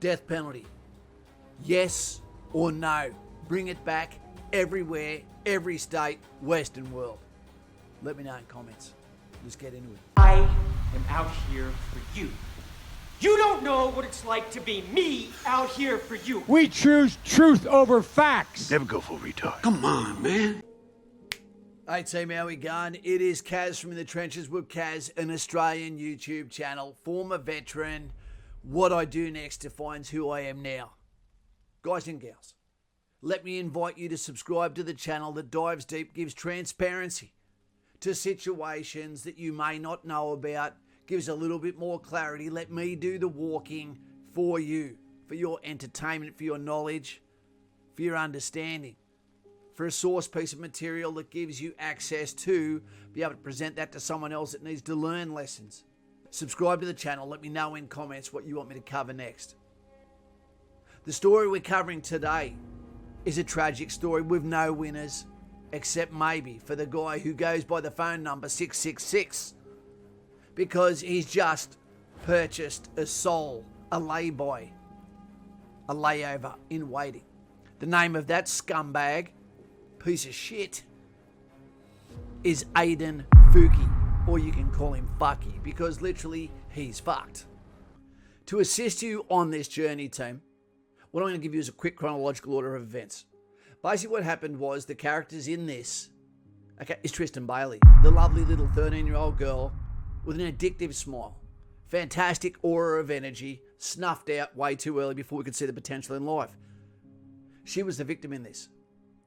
Death penalty. Yes or no? Bring it back everywhere, every state, Western world. Let me know in comments. Let's get into it. I am out here for you. You don't know what it's like to be me out here for you. We choose truth over facts. Never go full retard. Come on, man. Hey team, how we going? It is Kaz from In the Trenches with Kaz, an Australian YouTube channel, former veteran. What I do next defines who I am now. Guys and gals, let me invite you to subscribe to the channel that dives deep, gives transparency to situations that you may not know about, gives a little bit more clarity. Let me do the walking for you, for your entertainment, for your knowledge, for your understanding, for a source piece of material that gives you access to be able to present that to someone else that needs to learn lessons. Subscribe to the channel. Let me know in comments what you want me to cover next. The story we're covering today is a tragic story with no winners, except maybe for the guy who goes by the phone number 666, because he's just purchased a soul, a lay-by, a layover in waiting. The name of that scumbag, piece of shit, is Aiden Fucci, or you can call him Fucky, because literally he's fucked. To assist you on this journey, team, what I'm going to give you is a quick chronological order of events. Basically what happened was the characters in this, is Tristyn Bailey, the lovely little 13-year-old girl with an addictive smile, fantastic aura of energy, snuffed out way too early before we could see the potential in life. She was the victim in this.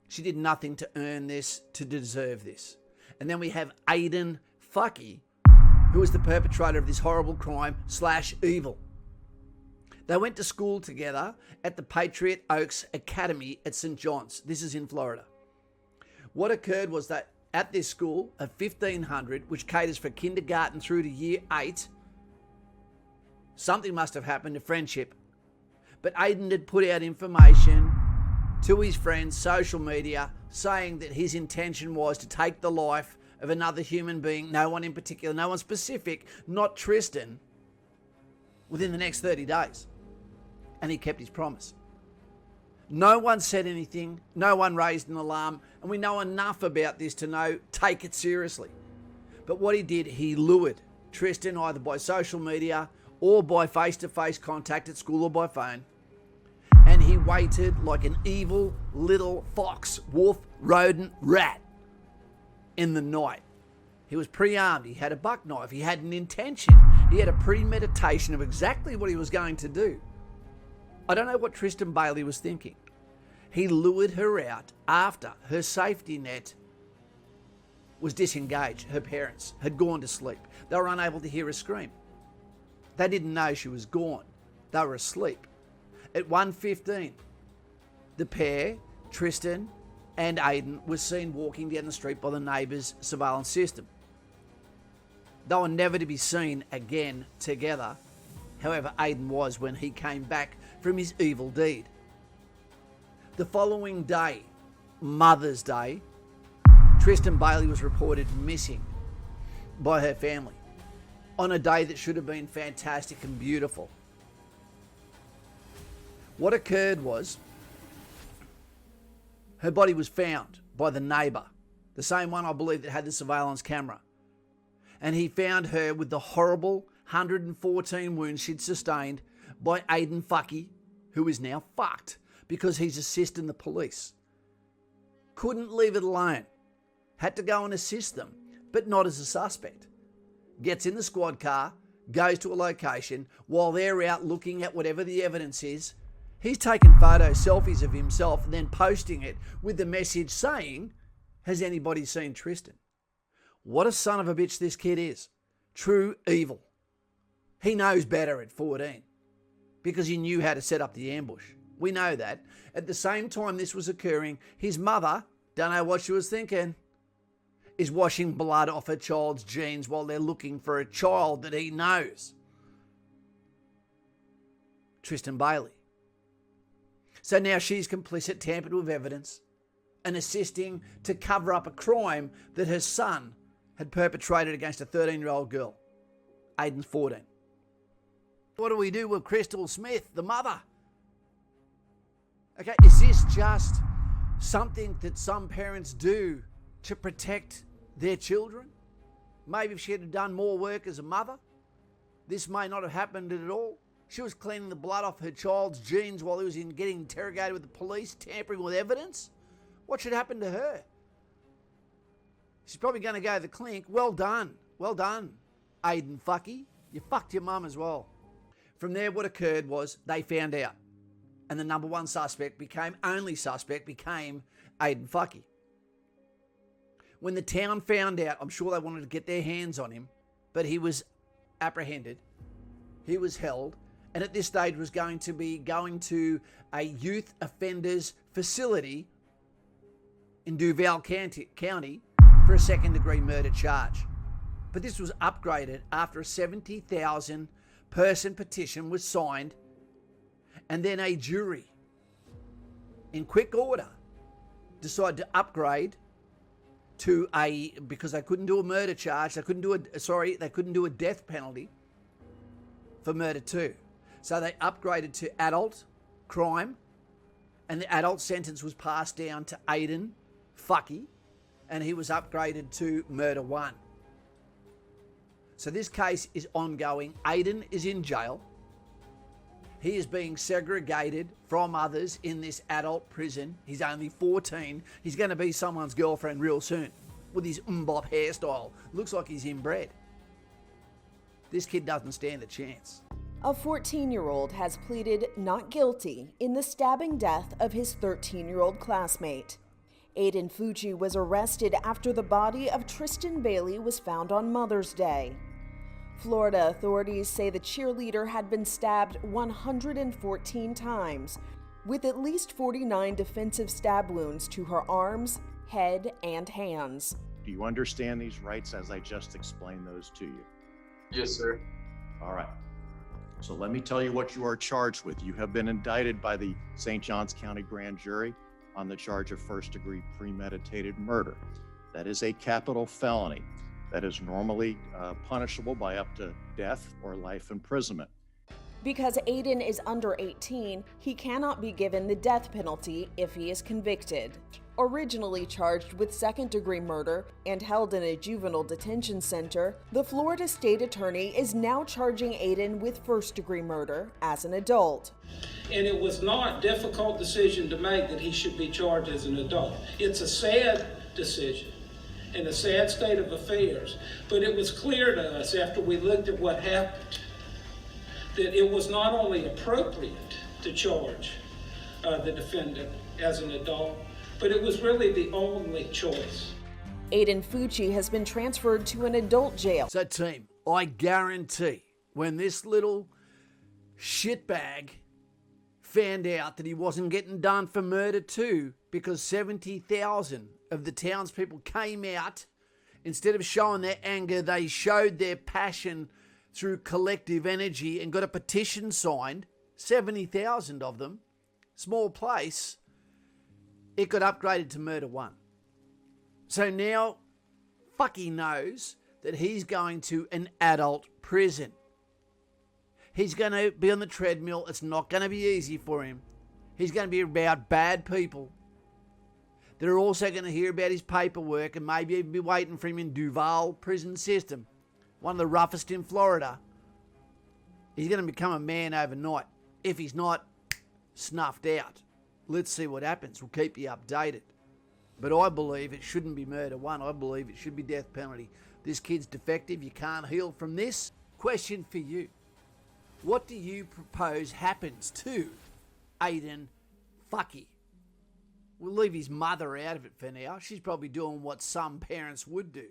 She did nothing to earn this, to deserve this. And then we have Aiden Fucci, who is the perpetrator of this horrible crime / evil. They went to school together at the Patriot Oaks Academy at St. John's. This is in Florida. What occurred was that at this school of 1,500, which caters for kindergarten through to year 8, something must have happened to friendship. But Aiden had put out information to his friends, social media, saying that his intention was to take the life of another human being, no one in particular, no one specific, not Tristyn, within the next 30 days. And he kept his promise. No one said anything, no one raised an alarm, and we know enough about this to know, take it seriously. But what he did, he lured Tristyn either by social media or by face-to-face contact at school or by phone, and he waited like an evil little fox, wolf, rodent, rat in the night. He was pre-armed, he had a buck knife, he had an intention, he had a premeditation of exactly what he was going to do. I don't know what Tristyn Bailey was thinking. He lured her out after her safety net was disengaged. Her parents had gone to sleep. They were unable to hear her scream. They didn't know she was gone. They were asleep. At 1:15, the pair, Tristyn and Aiden, were seen walking down the street by the neighbours' surveillance system. They were never to be seen again together. However, Aiden was when he came back from his evil deed. The following day, Mother's Day, Tristyn Bailey was reported missing by her family on a day that should have been fantastic and beautiful. What occurred was her body was found by the neighbour, the same one I believe that had the surveillance camera. And he found her with the horrible 114 wounds she'd sustained by Aiden Fucci, who is now fucked because he's assisting the police. Couldn't leave it alone. Had to go and assist them, but not as a suspect. Gets in the squad car, goes to a location. While they're out looking at whatever the evidence is, he's taking photos, selfies of himself, and then posting it with the message saying, "Has anybody seen Tristyn?" What a son of a bitch this kid is. True evil. He knows better at 14 because he knew how to set up the ambush. We know that. At the same time this was occurring, his mother, don't know what she was thinking, is washing blood off her child's jeans while they're looking for a child that he knows. Tristyn Bailey. So now she's complicit, tampered with evidence, and assisting to cover up a crime that her son had perpetrated against a 13-year-old girl. Aiden's 14. What do we do with Crystal Smith, the mother? Okay, is this just something that some parents do to protect their children? Maybe if she had done more work as a mother, this may not have happened at all. She was cleaning the blood off her child's jeans while he was getting interrogated with the police, tampering with evidence. What should happen to her? She's probably going to go to the clinic. Well done, Aiden Fucci. You fucked your mum as well. From there, what occurred was they found out. And the number one suspect became Aiden Fucci. When the town found out, I'm sure they wanted to get their hands on him, but he was apprehended. He was held, and at this stage was going to a youth offenders facility in Duval County for a second-degree murder charge. But this was upgraded after a 70,000 person petition was signed, and then a jury, in quick order, decided to upgrade to because they couldn't do a murder charge, they couldn't do a death penalty for murder too. So they upgraded to adult crime, and the adult sentence was passed down to Aiden Fucci, and he was upgraded to murder 1. So this case is ongoing. Aiden is in jail. He is being segregated from others in this adult prison. He's only 14. He's going to be someone's girlfriend real soon with his mbop hairstyle. Looks like he's inbred. This kid doesn't stand a chance. A 14-year-old has pleaded not guilty in the stabbing death of his 13-year-old classmate. Aiden Fucci was arrested after the body of Tristyn Bailey was found on Mother's Day. Florida authorities say the cheerleader had been stabbed 114 times, with at least 49 defensive stab wounds to her arms, head, and hands. Do you understand these rights as I just explained those to you? Yes, sir. All right. So let me tell you what you are charged with. You have been indicted by the St. Johns County Grand Jury on the charge of first-degree premeditated murder. That is a capital felony. That is normally punishable by up to death or life imprisonment. Because Aiden is under 18, he cannot be given the death penalty if he is convicted. Originally charged with second-degree murder and held in a juvenile detention center, the Florida State Attorney is now charging Aiden with first-degree murder as an adult. And it was not a difficult decision to make that he should be charged as an adult. It's a sad decision and a sad state of affairs, but it was clear to us after we looked at what happened that it was not only appropriate to charge the defendant as an adult, but it was really the only choice. Aiden Fucci has been transferred to an adult jail. So team, I guarantee when this little shitbag found out that he wasn't getting done for murder too, because 70,000 of the townspeople came out, instead of showing their anger, they showed their passion through collective energy and got a petition signed, 70,000 of them, small place, it got upgraded to murder 1. So now, Fucci knows that he's going to an adult prison. He's going to be on the treadmill. It's not going to be easy for him. He's going to be about bad people. They're also going to hear about his paperwork and maybe even be waiting for him in Duval prison system, one of the roughest in Florida. He's going to become a man overnight. If he's not, snuffed out. Let's see what happens. We'll keep you updated. But I believe it shouldn't be murder 1. I believe it should be death penalty. This kid's defective. You can't heal from this. Question for you. What do you propose happens to Aiden Fucci? We'll leave his mother out of it for now. She's probably doing what some parents would do.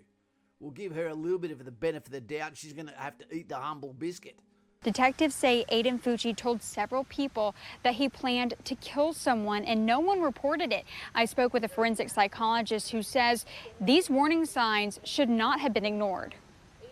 We'll give her a little bit of the benefit of the doubt. She's going to have to eat the humble biscuit. Detectives say Aiden Fucci told several people that he planned to kill someone and no one reported it. I spoke with a forensic psychologist who says these warning signs should not have been ignored.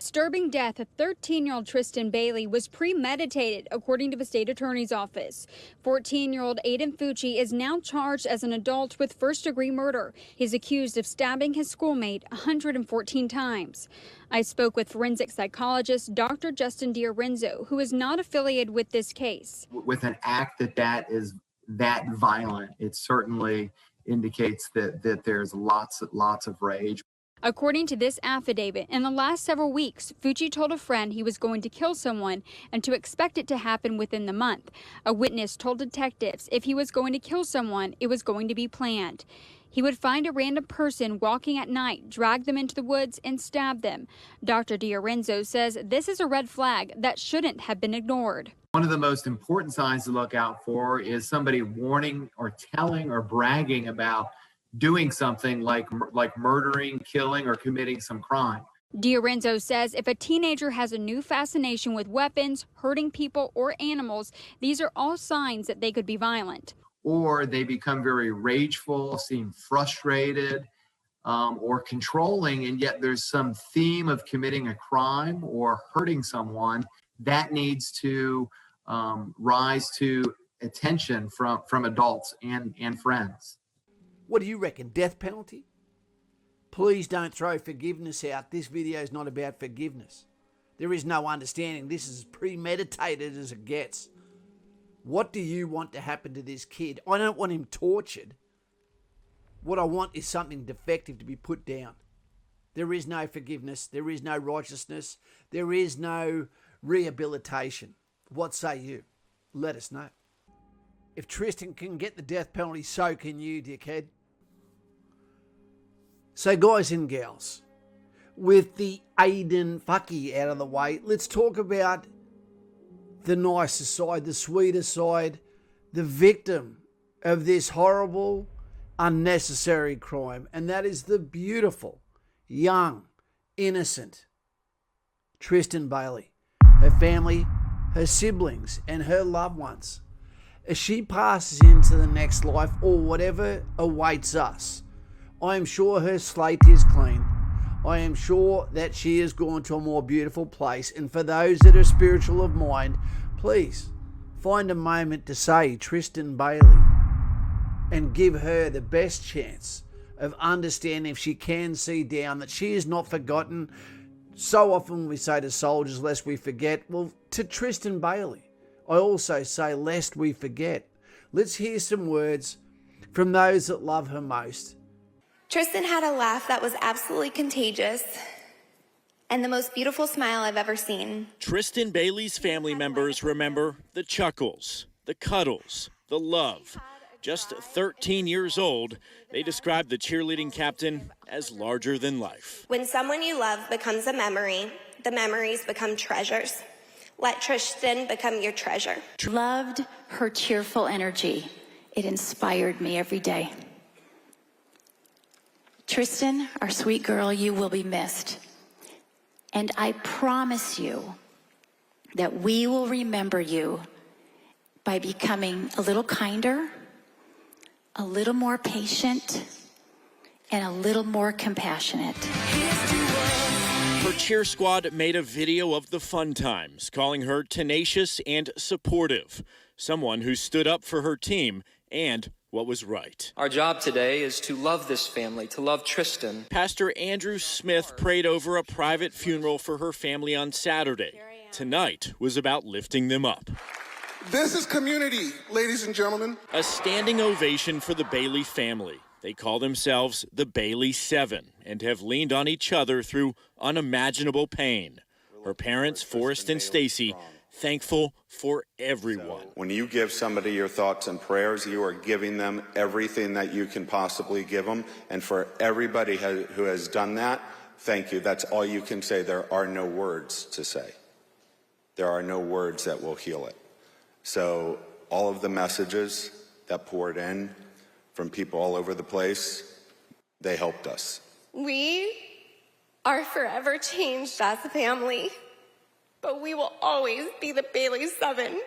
Disturbing death of 13-year-old Tristyn Bailey was premeditated, according to the state attorney's office. 14-year-old Aiden Fucci is now charged as an adult with first-degree murder. He's accused of stabbing his schoolmate 114 times. I spoke with forensic psychologist Dr. Tristyn Bailey, who is not affiliated with this case. With an act that is that violent, it certainly indicates that there's lots of rage. According to this affidavit, in the last several weeks, Fucci told a friend he was going to kill someone and to expect it to happen within the month. A witness told detectives if he was going to kill someone, it was going to be planned. He would find a random person walking at night, drag them into the woods, and stab them. Dr. D'Orenzo says this is a red flag that shouldn't have been ignored. One of the most important signs to look out for is somebody warning or telling or bragging about doing something like murdering, killing, or committing some crime. D'Orenzo says if a teenager has a new fascination with weapons, hurting people, or animals, these are all signs that they could be violent. Or they become very rageful, seem frustrated, or controlling, and yet there's some theme of committing a crime or hurting someone that needs to rise to attention from adults and friends. What do you reckon? Death penalty? Please don't throw forgiveness out. This video is not about forgiveness. There is no understanding. This is premeditated as it gets. What do you want to happen to this kid? I don't want him tortured. What I want is something defective to be put down. There is no forgiveness. There is no righteousness. There is no rehabilitation. What say you? Let us know. If Tristyn can get the death penalty, so can you, dickhead. So guys and gals, with the Aiden Fucci out of the way, let's talk about the nicer side, the sweeter side, the victim of this horrible, unnecessary crime. And that is the beautiful, young, innocent Tristyn Bailey, her family, her siblings, and her loved ones. As she passes into the next life or whatever awaits us, I am sure her slate is clean. I am sure that she has gone to a more beautiful place. And for those that are spiritual of mind, please find a moment to say Tristyn Bailey and give her the best chance of understanding, if she can see down, that she is not forgotten. So often we say to soldiers, lest we forget. Well, to Tristyn Bailey, I also say, lest we forget. Let's hear some words from those that love her most. Tristyn had a laugh that was absolutely contagious and the most beautiful smile I've ever seen. Tristyn Bailey's family members remember the chuckles, the cuddles, the love. Just 13 years old, they described the cheerleading captain as larger than life. When someone you love becomes a memory, the memories become treasures. Let Tristyn become your treasure. Loved her cheerful energy. It inspired me every day. Tristyn, our sweet girl, you will be missed. And I promise you that we will remember you by becoming a little kinder, a little more patient, and a little more compassionate. Her cheer squad made a video of the fun times, calling her tenacious and supportive, someone who stood up for her team and what was right. Our job today is to love this family, to love Tristyn. Pastor Andrew Smith prayed over a private funeral for her family on Saturday. Tonight was about lifting them up. This is community, ladies and gentlemen. A standing ovation for the Bailey family. They call themselves the Bailey Seven and have leaned on each other through unimaginable pain. Her parents, Forrest and Stacy, thankful for everyone. When you give somebody your thoughts and prayers, you are giving them everything that you can possibly give them. And for everybody who has done that, thank you. That's all you can say. There are no words to say. There are no words that will heal it. So all of the messages that poured in from people all over the place, they helped us. We are forever changed as a family, but we will always be the Bailey Seven.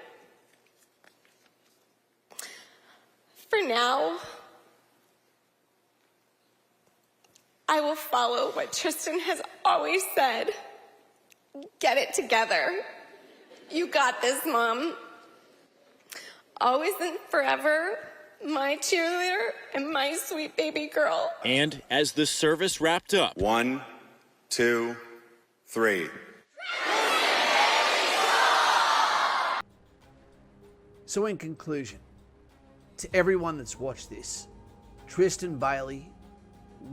For now, I will follow what Tristyn has always said Get it together. You got this, Mom. Always and forever, my cheerleader and my sweet baby girl. And as the service wrapped up, 1, 2, 3. So in conclusion, to everyone that's watched this, Tristyn Bailey,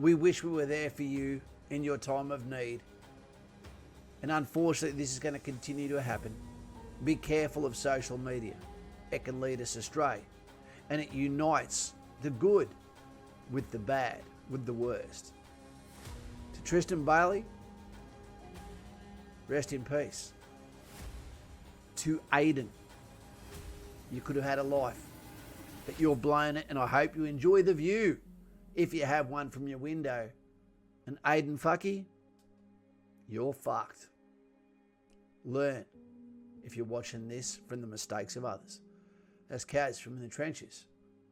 we wish we were there for you in your time of need. And unfortunately, this is going to continue to happen. Be careful of social media. It can lead us astray. And it unites the good with the bad, with the worst. To Tristyn Bailey, rest in peace. To Aiden, you could have had a life, but you're blown it, and I hope you enjoy the view if you have one from your window. And Aiden Fucci, you're fucked. Learn if you're watching this from the mistakes of others. That's Kaz from the trenches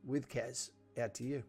with Kaz, out to you.